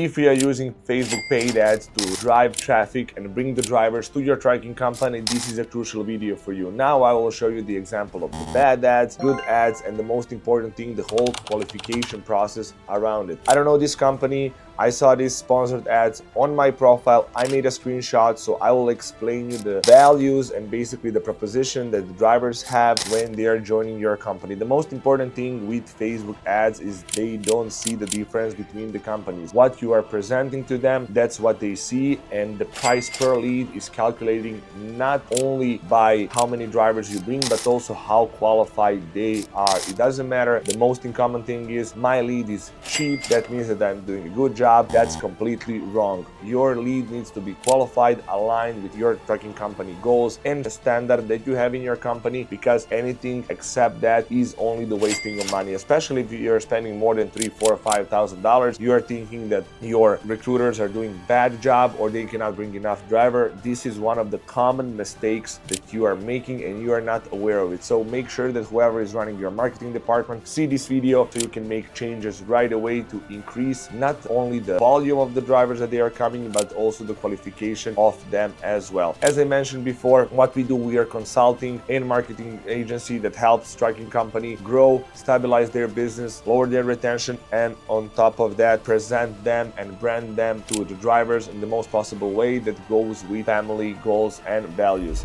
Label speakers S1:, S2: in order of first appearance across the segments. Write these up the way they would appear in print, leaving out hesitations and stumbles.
S1: If you are using Facebook paid ads to drive traffic and bring the drivers to your trucking company, this is a crucial video for you. Now I will show you the example of the bad ads, good ads, and the most important thing, the whole qualification process around it. I don't know this company. I saw these sponsored ads on my profile. I made a screenshot, so I will explain you the values and basically the proposition that the drivers have when they are joining your company. The most important thing with Facebook ads is they don't see the difference between the companies. What you are presenting to them, that's what they see, and the price per lead is calculating not only by how many drivers you bring, but also how qualified they are. It doesn't matter. The most common thing is my lead is cheap. That means that I'm doing a good job. That's completely wrong. Your lead needs to be qualified, aligned with your trucking company goals and the standard that you have in your company, because anything except that is only the wasting of money. Especially if you're spending more than $3,000, $4,000, $5,000, you are thinking that your recruiters are doing bad job or they cannot bring enough driver. This is one of the common mistakes that you are making and you are not aware of it. So make sure that whoever is running your marketing department see this video so you can make changes right away to increase not only the volume of the drivers that they are coming, but also the qualification of them as well. As I mentioned before, what we do, we are consulting and marketing agency that helps trucking company grow, stabilize their business, lower their retention, and on top of that, present them and brand them to the drivers in the most possible way that goes with family goals and values.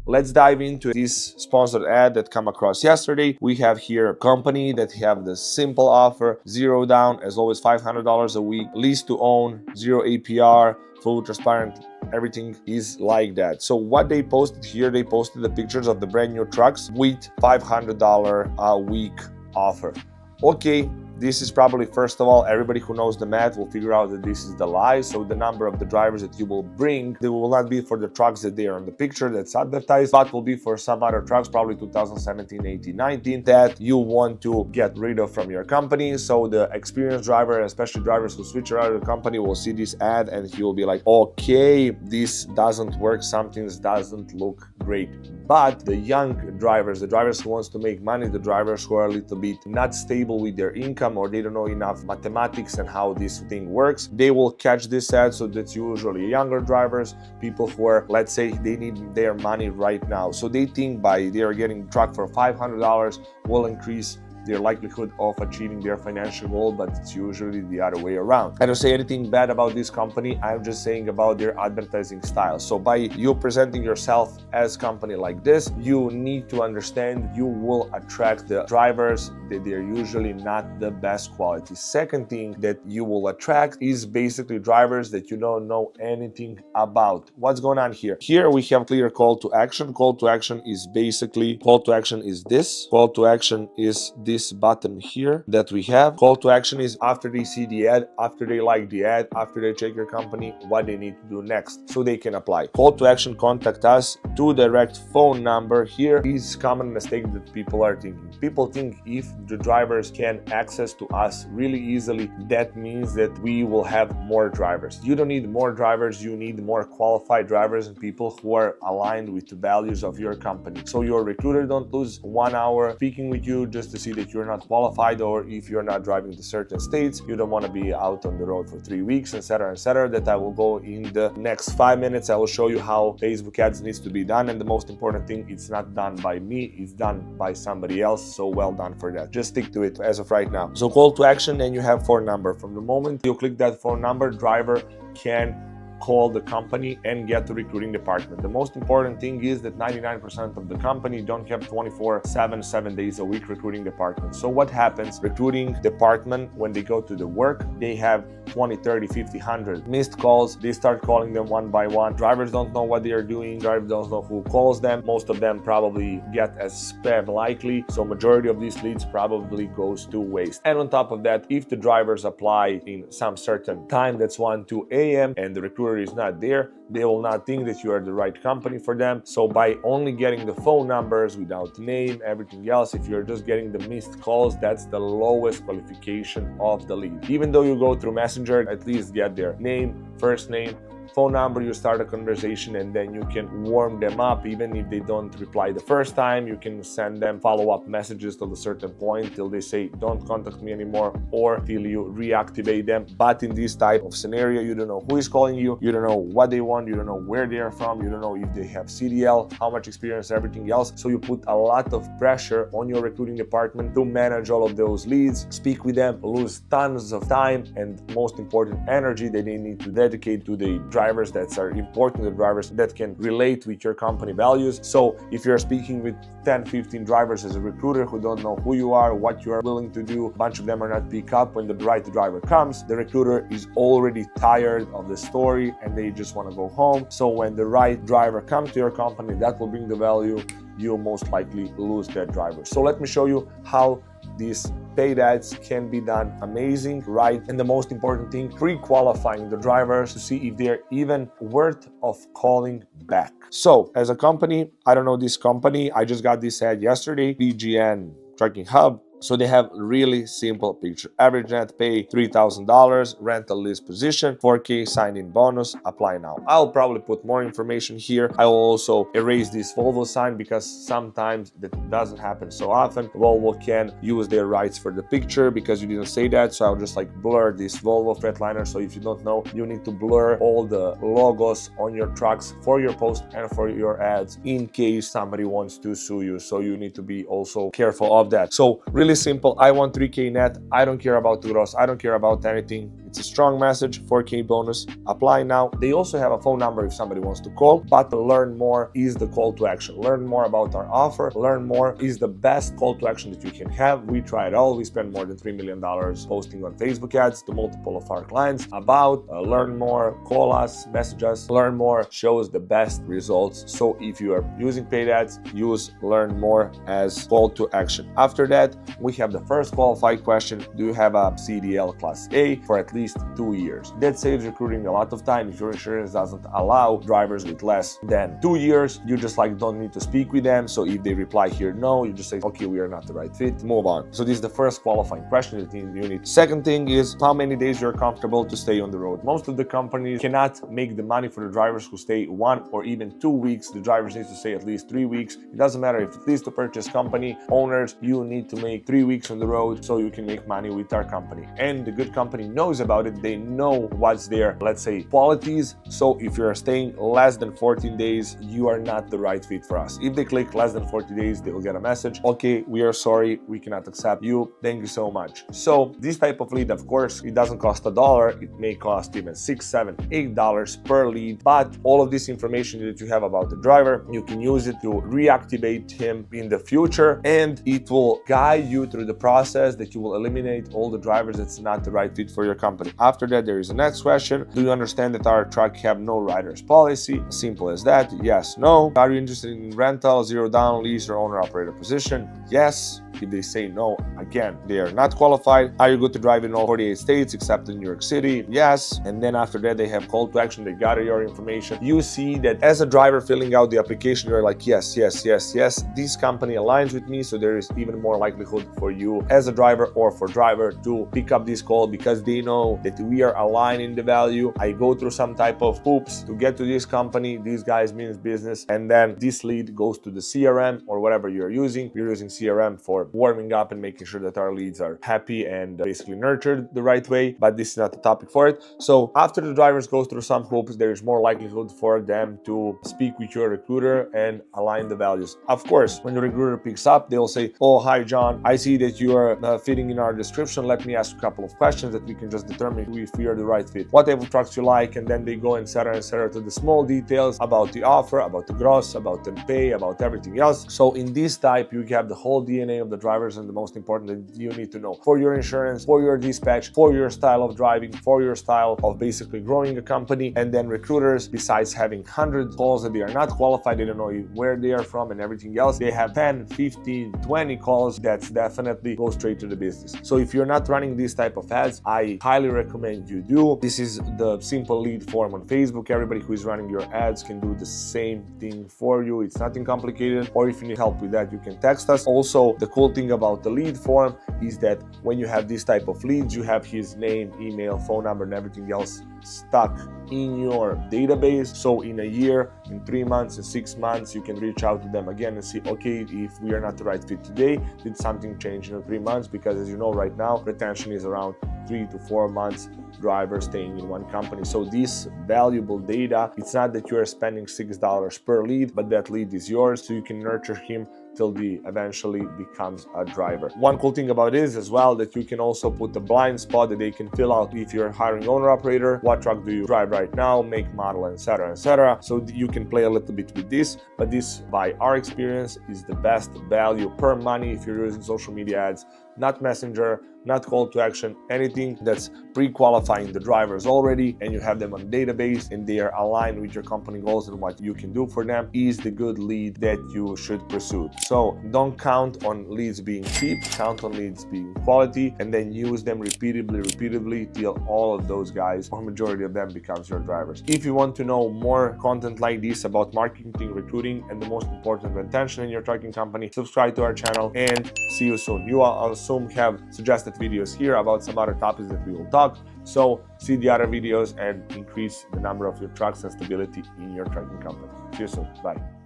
S1: Let's dive into this sponsored ad that came across yesterday. We have here a company that have the simple offer, 0 down, as always $500 a week, lease to own, 0 APR, full transparent. Everything is like that. So what they posted here, they posted the pictures of the brand new trucks with $500 a week offer. Okay. This is probably, first of all, everybody who knows the math will figure out that this is the lie. So the number of the drivers that you will bring, they will not be for the trucks that they are on the picture that's advertised, but will be for some other trucks, probably 2017, 18, 19, that you want to get rid of from your company. So the experienced driver, especially drivers who switch around the company, will see this ad and he will be like, okay, this doesn't work, something doesn't look great. But the young drivers, the drivers who wants to make money, the drivers who are a little bit not stable with their income, or they don't know enough mathematics and how this thing works, they will catch this ad. So that's usually younger drivers, people who are, let's say, they need their money right now. So they think by they are getting a truck for $500 will increase their likelihood of achieving their financial goal, but it's usually the other way around. I don't say anything bad about this company, I'm just saying about their advertising style. So by you presenting yourself as a company like this, you need to understand you will attract the drivers that they're usually not the best quality. Second thing that you will attract is basically drivers that you don't know anything about. What's going on here? Here we have clear call to action. Call to action is basically, call to action is this. Call to action is this button here that we have. Call to action is after they see the ad, after they like the ad, after they check your company, what they need to do next so they can apply. Call to action, contact us, to direct phone number. Here is common mistake that people are thinking. People think if the drivers can access to us really easily, that means that we will have more drivers. You don't need more drivers, you need more qualified drivers and people who are aligned with the values of your company. So your recruiter don't lose 1 hour speaking with you just to see that you're not qualified, or if you're not driving to certain states, you don't want to be out on the road for 3 weeks, etc., etc. That I will go in the next 5 minutes. I will show you how Facebook ads needs to be done, and the most important thing, it's not done by me, it's done by somebody else. So well done for that. Just stick to it as of right now. So call to action, and you have phone number. From the moment you click that phone number, driver can call the company and get the recruiting department. The most important thing is that 99% of the company don't have 24/7, 7 days a week recruiting department. So what happens? Recruiting department, when they go to the work, they have 20, 30, 50, 100 missed calls. They start calling them one by one. Drivers don't know what they are doing. Drivers don't know who calls them. Most of them probably get as spam likely. So majority of these leads probably goes to waste. And on top of that, if the drivers apply in some certain time, that's 1, 2 a.m. and the recruiter is not there, they will not think that you are the right company for them. So by only getting the phone numbers without name, everything else, if you're just getting the missed calls, that's the lowest qualification of the lead. Even though you go through Messenger, at least get their name, first name, phone number, you start a conversation, and then you can warm them up. Even if they don't reply the first time, you can send them follow-up messages till a certain point, till they say don't contact me anymore, or till you reactivate them. But in this type of scenario, you don't know who is calling you, you don't know what they want, you don't know where they are from, you don't know if they have CDL, how much experience, everything else. So you put a lot of pressure on your recruiting department to manage all of those leads, speak with them, lose tons of time and, most important, energy that they need to dedicate to the drivers that are important, the drivers that can relate with your company values. So if you're speaking with 10-15 drivers as a recruiter who don't know who you are, what you are willing to do, a bunch of them are not pick up. When the right driver comes, the recruiter is already tired of the story and they just want to go home. So when the right driver comes to your company, that will bring the value, you'll most likely lose that driver. So let me show you how these paid ads can be done amazing, right? And the most important thing, pre-qualifying the drivers to see if they're even worth of calling back. So as a company, I don't know this company, I just got this ad yesterday, BGN Trucking Hub. So they have really simple picture. Average net pay $3,000, rental lease position, 4K sign-in bonus, apply now. I'll probably put more information here. I will also erase this Volvo sign because sometimes that doesn't happen so often. Volvo can use their rights for the picture because you didn't say that. So I'll just like blur this Volvo freightliner. So if you don't know, you need to blur all the logos on your trucks for your post and for your ads in case somebody wants to sue you. So you need to be also careful of that. So really simple. I want 3K net. I don't care about the gross. I don't care about anything. It's a strong message, 4K bonus, apply now. They also have a phone number if somebody wants to call, but learn more is the call to action. Learn more about our offer. Learn more is the best call to action that you can have. We try it all. We spend more than $3 million posting on Facebook ads to multiple of our clients about learn more, call us, message us. Learn more shows the best results. So if you are using paid ads, use learn more as call to action. After that, we have the first qualified question. Do you have a CDL class A for at least 2 years? That saves recruiting a lot of time. If your insurance doesn't allow drivers with less than 2 years, you just like don't need to speak with them. So if they reply here no, you just say, okay, we are not the right fit, move on. So this is the first qualifying question that you need. Second thing is how many days you're comfortable to stay on the road. Most of the companies cannot make the money for the drivers who stay 1 or even 2 weeks. The drivers need to stay at least 3 weeks. It doesn't matter if it's lease to purchase company owners, you need to make 3 weeks on the road so you can make money with our company. And the good company knows about it. They know what's their, let's say, qualities. So if you're staying less than 14 days, you are not the right fit for us. If they click less than 40 days, they will get a message. Okay, we are sorry, we cannot accept you. Thank you so much. So this type of lead, of course, it doesn't cost $1. It may cost even $6, $7, $8 per lead. But all of this information that you have about the driver, you can use it to reactivate him in the future, and it will guide you through the process that you will eliminate all the drivers that's not the right fit for your company. After that, there is the next question. Do you understand that our truck have no riders policy? Simple as that. Yes, no. Are you interested in rental, zero down, lease, or owner operator position? Yes. If they say no, again, they are not qualified. Are you good to drive in all 48 states except in New York City? Yes. And then after that, they have call to action. They gather your information. You see that as a driver filling out the application, you're like, yes, yes, yes, yes. This company aligns with me. So there is even more likelihood for you as a driver or for driver to pick up this call because they know that we are aligned in the value. I go through some type of hoops to get to this company. These guys means business. And then this lead goes to the CRM or whatever you're using. You're using CRM for warming up and making sure that our leads are happy and basically nurtured the right way, but this is not the topic for it. So after the drivers go through some hoops, there is more likelihood for them to speak with your recruiter and align the values. Of course, when the recruiter picks up, they'll say, oh, hi, John, I see that you are fitting in our description. Let me ask a couple of questions that we can just determine if we are the right fit. What type of trucks you like? And then they go and etc. to the small details about the offer, about the gross, about the pay, about everything else. So in this type, you have the whole DNA of the drivers, and the most important that you need to know for your insurance, for your dispatch, for your style of driving, for your style of basically growing a company. And then recruiters, besides having 100 calls that they are not qualified, they don't know where they are from and everything else, they have 10, 15, 20 calls that's definitely go straight to the business. So if you're not running these type of ads, I highly recommend you do. This is the simple lead form on Facebook. Everybody who is running your ads can do the same thing for you. It's nothing complicated. Or if you need help with that, you can text us. Also, the cool Cool thing about the lead form is that when you have this type of leads, you have his name, email, phone number, and everything else stuck in your database. So in a year, in 3 months, in 6 months, you can reach out to them again and see, okay, if we are not the right fit today, did something change in the 3 months? Because as you know, right now, retention is around 3 to 4 months drivers staying in one company. So this valuable data, it's not that you are spending $6 per lead, but that lead is yours, so you can nurture him till he eventually becomes a driver. One cool thing about this as well, that you can also put the blind spot that they can fill out if you're hiring owner operator. What truck do you drive right now, make, model, etc., etc. So you can play a little bit with this, but this, by our experience, is the best value per money if you're using social media ads, not messenger, not call to action, anything that's pre-qualifying the drivers already, and you have them on database and they are aligned with your company goals and what you can do for them, is the good lead that you should pursue. So don't count on leads being cheap, count on leads being quality, and then use them repeatedly till all of those guys, or majority of them, becomes your drivers. If you want to know more content like this about marketing, recruiting, and the most important, retention in your trucking company, subscribe to our channel and see you soon. You will, I'll assume, have suggested videos here about some other topics that we will talk. So see the other videos and increase the number of your trucks and stability in your trucking company. See you soon. Bye.